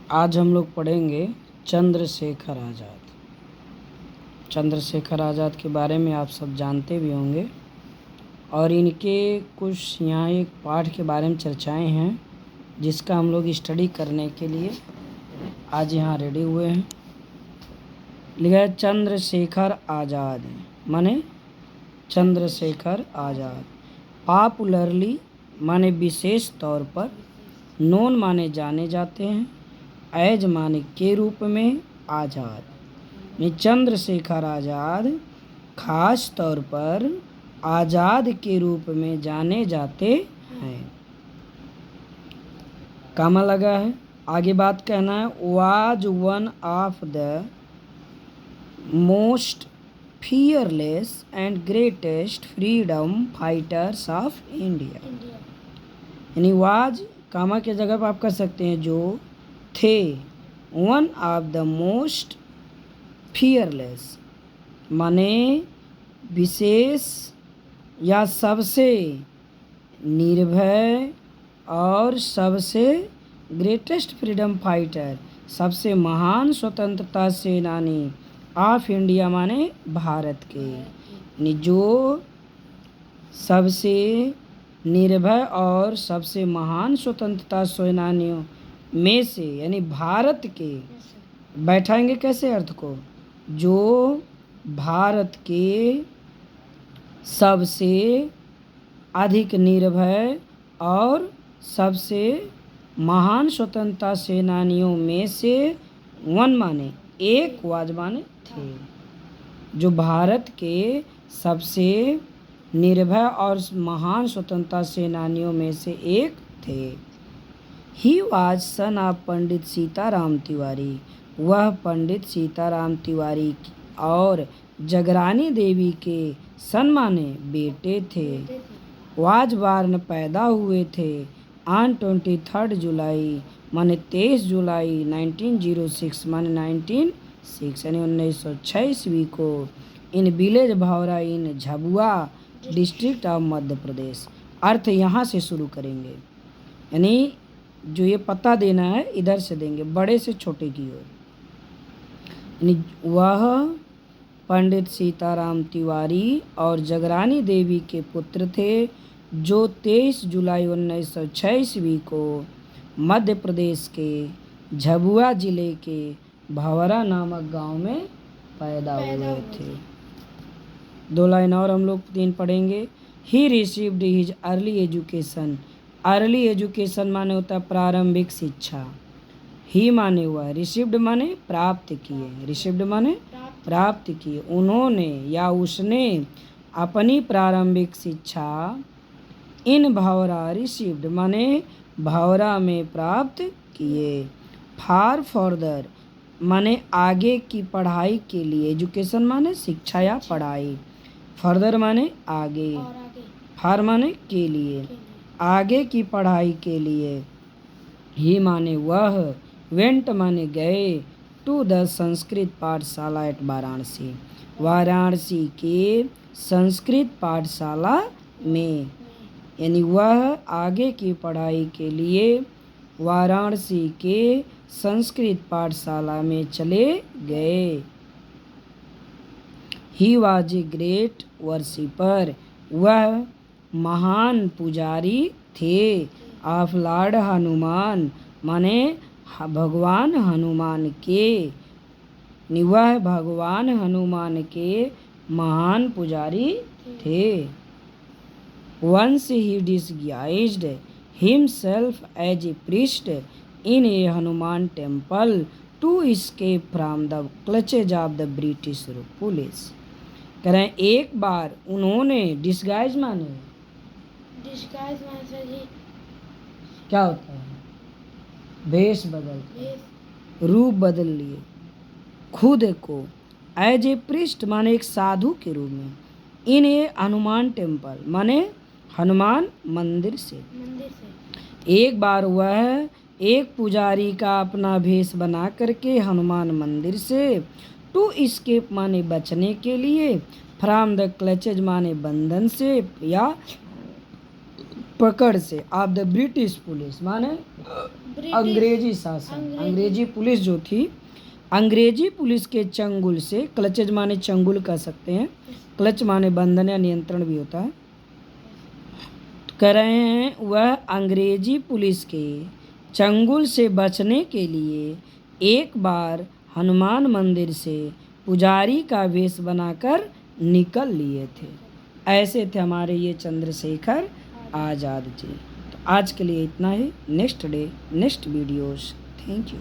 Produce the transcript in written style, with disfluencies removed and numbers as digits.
आज हम लोग पढ़ेंगे चंद्रशेखर आज़ाद। चंद्रशेखर आज़ाद के बारे में आप सब जानते भी होंगे और इनके कुछ यहाँ एक पाठ के बारे में चर्चाएं हैं जिसका हम लोग स्टडी करने के लिए आज यहाँ रेडी हुए हैं। लिखा है चंद्रशेखर आज़ाद, माने चंद्रशेखर आज़ाद। पॉपुलरली माने विशेष तौर पर, नोन माने जाने जाते हैं, एज माने के रूप में, आज़ाद। चंद्रशेखर आज़ाद खास तौर पर आज़ाद के रूप में जाने जाते हैं। कामा लगा है, आगे बात कहना है। Was one of the most fearless and greatest freedom fighters of India। यानी वाज कामा के जगह पर आप कर सकते हैं जो थे, one of the most fearless माने विशेष या सबसे निर्भय और सबसे ग्रेटेस्ट फ्रीडम फाइटर सबसे महान स्वतंत्रता सेनानी ऑफ इंडिया माने भारत के, जो सबसे निर्भय और सबसे महान स्वतंत्रता सेनानियों में से, यानी भारत के, बैठाएंगे कैसे अर्थ को, जो भारत के सबसे अधिक निर्भय और सबसे महान स्वतंत्रता सेनानियों में से, वन माने एक, वाज माने थे, जो भारत के सबसे निर्भय और महान स्वतंत्रता सेनानियों में से एक थे। ही वाज सन ऑफ पंडित सीताराम तिवारी, वह पंडित सीताराम तिवारी और जगरानी देवी के सन माने बेटे थे। वाज बार्न पैदा हुए थे ऑन 23 जुलाई माने 23 जुलाई 1906 माने 1906 यानी 1906 ईस्वी को, in village Bhavra in Jhabua district of Madhya Pradesh. अर्थ यहाँ से शुरू करेंगे, यानी जो ये पता देना है इधर से देंगे, बड़े से छोटे की ओर। यानी वह पंडित सीताराम तिवारी और जगरानी देवी के पुत्र थे, जो 23 जुलाई 1906 ईस्वी को मध्य प्रदेश के झाबुआ जिले के भावरा नामक गांव में पैदा हुए थे। दो लाइन और हम लोग तीन पढ़ेंगे। He received his early education, early education माने होता है प्रारंभिक शिक्षा। ही माने हुआ, रिसीव्ड माने प्राप्त किए, रिसीव्ड माने प्राप्त किए। उन्होंने या उसने अपनी प्रारंभिक शिक्षा इन भावरा, रिसीव्ड माने भावरा में प्राप्त किए। फार फर्दर माने आगे की पढ़ाई के लिए, एजुकेशन माने शिक्षा या पढ़ाई, फर्दर माने आगे, फार माने के लिए, आगे की पढ़ाई के लिए। ही माने वह, वेंट माने गए, टू द संस्कृत पाठशाला एट वाराणसी, वाराणसी के संस्कृत पाठशाला में, यानी वह आगे की पढ़ाई के लिए वाराणसी के संस्कृत पाठशाला में चले गए। He was a great worshipper, वह महान पुजारी थे, ऑफ लॉर्ड हनुमान माने भगवान हनुमान के, वह भगवान हनुमान के महान पुजारी थे। Once he disguised himself as a priest in a Hanuman temple to escape from the clutches of the British police। कह रहे हैं एक बार उन्होंने डिस्गाइज माने, डिस्गाइज माने जी क्या होता है, वेश बदल, रूप बदल लिए खुद को, एज ए प्रिस्ट माने एक साधु के रूप में, इन ए हनुमान टेम्पल माने हनुमान मंदिर से। एक बार वह एक पुजारी का अपना भेष बना करके हनुमान मंदिर से, टू एस्केप माने बचने के लिए, फ्रॉम द क्लचेज माने बंधन से या पकड़ से, ऑफ द ब्रिटिश पुलिस माने ब्रिटिश अंग्रेजी शासन, अंग्रेजी। अंग्रेजी पुलिस जो थी, अंग्रेजी पुलिस के चंगुल से, क्लचेज माने चंगुल कह सकते हैं, क्लच माने बंधन या नियंत्रण भी होता है। तो कह रहे हैं वह अंग्रेजी पुलिस के चंगुल से बचने के लिए एक बार हनुमान मंदिर से पुजारी का वेश बनाकर निकल लिए थे। ऐसे थे हमारे ये चंद्रशेखर आज़ाद जी। तो आज के लिए इतना ही। Next day next videos. Thank you.